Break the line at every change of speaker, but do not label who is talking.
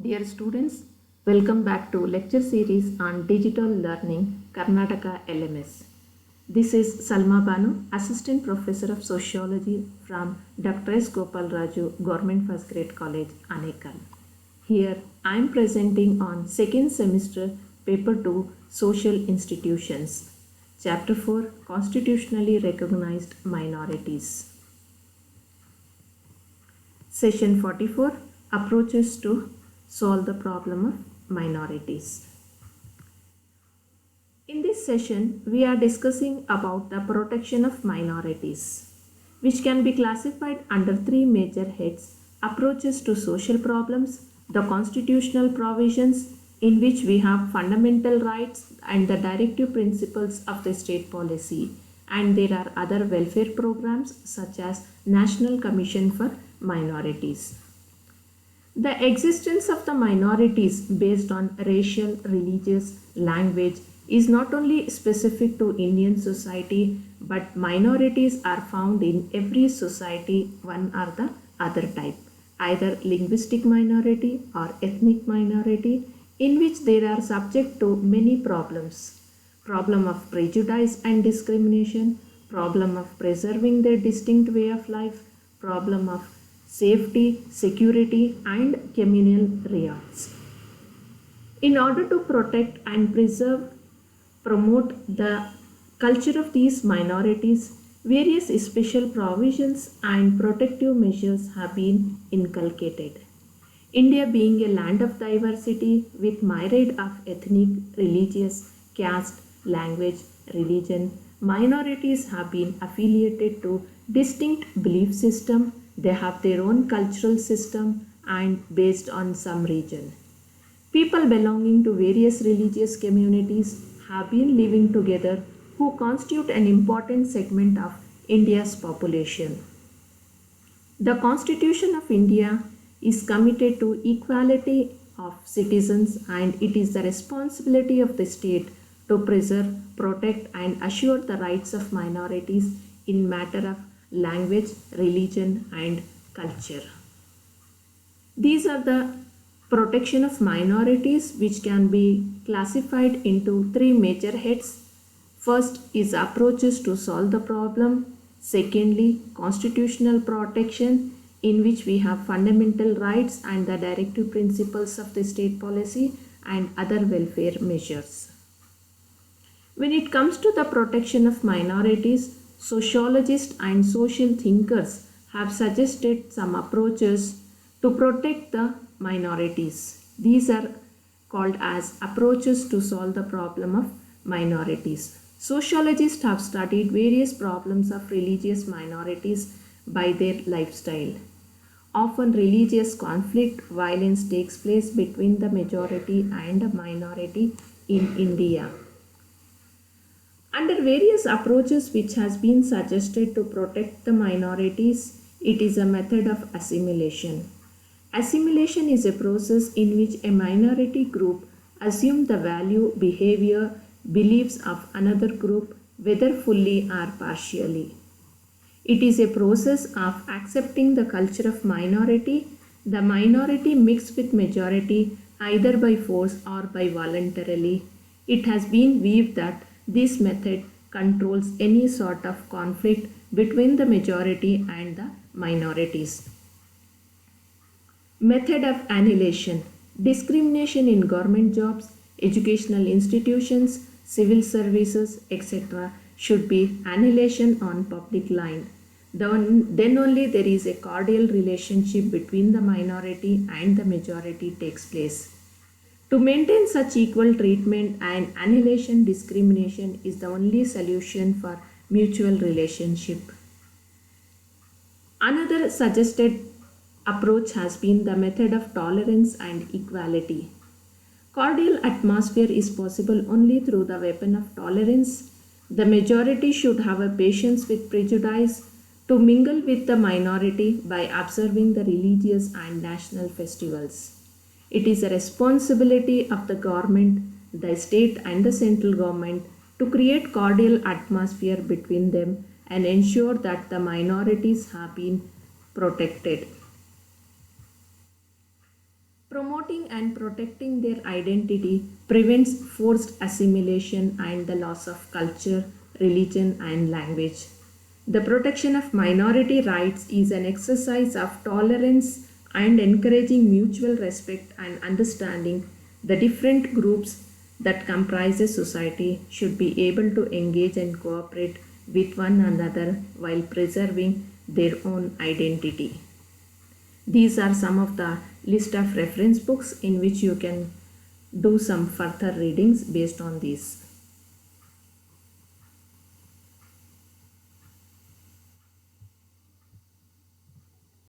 Dear students, welcome back to lecture series on digital learning Karnataka LMS. This is Salma Banu, Assistant Professor of Sociology from Dr. S. Gopal Raju Government First Grade College, Anekal. Here I am presenting on second semester paper 2 Social Institutions, Chapter 4 Constitutionally Recognized Minorities. Session 44 Approaches to Solve the Problem of Minorities. In this session, we are discussing about the protection of minorities, which can be classified under three major heads: approaches to social problems, the constitutional provisions in which we have fundamental rights and the directive principles of the state policy, and there are other welfare programs such as National Commission for Minorities. The existence of the minorities based on racial, religious, language is not only specific to Indian society, but minorities are found in every society, one or the other type, either linguistic minority or ethnic minority, in which they are subject to many problems. Problem of prejudice and discrimination, problem of preserving their distinct way of life, problem of safety, security, and communal rights. In order to protect and promote the culture of these minorities, various special provisions and protective measures have been inculcated. India being a land of diversity with myriad of ethnic, religious, caste, language, religion, minorities have been affiliated to distinct belief system. They have their own cultural system and based on some region. People belonging to various religious communities have been living together who constitute an important segment of India's population. The Constitution of India is committed to equality of citizens, and it is the responsibility of the state to preserve, protect and assure the rights of minorities in matter of language, religion and culture. These are the protection of minorities, which can be classified into three major heads. First is approaches to solve the problem. Secondly, constitutional protection, in which we have fundamental rights and the directive principles of the state policy and other welfare measures. When it comes to the protection of minorities, sociologists and social thinkers have suggested some approaches to protect the minorities. These are called as approaches to solve the problem of minorities. Sociologists have studied various problems of religious minorities by their lifestyle. Often religious conflict, violence takes place between the majority and a minority in India. Under various approaches which has been suggested to protect the minorities, it is a method of assimilation. Assimilation is a process in which a minority group assume the value, behavior, beliefs of another group, whether fully or partially. It is a process of accepting the culture of minority. The minority mixed with majority either by force or by voluntarily. It has been viewed that this method controls any sort of conflict between the majority and the minorities. Method of annihilation. Discrimination in government jobs, educational institutions, civil services, etc. should be annihilation on public line. Then only there is a cordial relationship between the minority and the majority takes place. To maintain such equal treatment, and annihilation discrimination is the only solution for mutual relationship. Another suggested approach has been the method of tolerance and equality. Cordial atmosphere is possible only through the weapon of tolerance. The majority should have a patience with prejudice to mingle with the minority by observing the religious and national festivals. It is a responsibility of the government, the state and the central government to create cordial atmosphere between them and ensure that the minorities have been protected. Promote Promoting and protecting their identity prevents forced assimilation and the loss of culture, religion, and language. The protection of minority rights is an exercise of tolerance and encouraging mutual respect and understanding. The different groups that comprise a society should be able to engage and cooperate with one another while preserving their own identity. These are some of the list of reference books in which you can do some further readings based on these.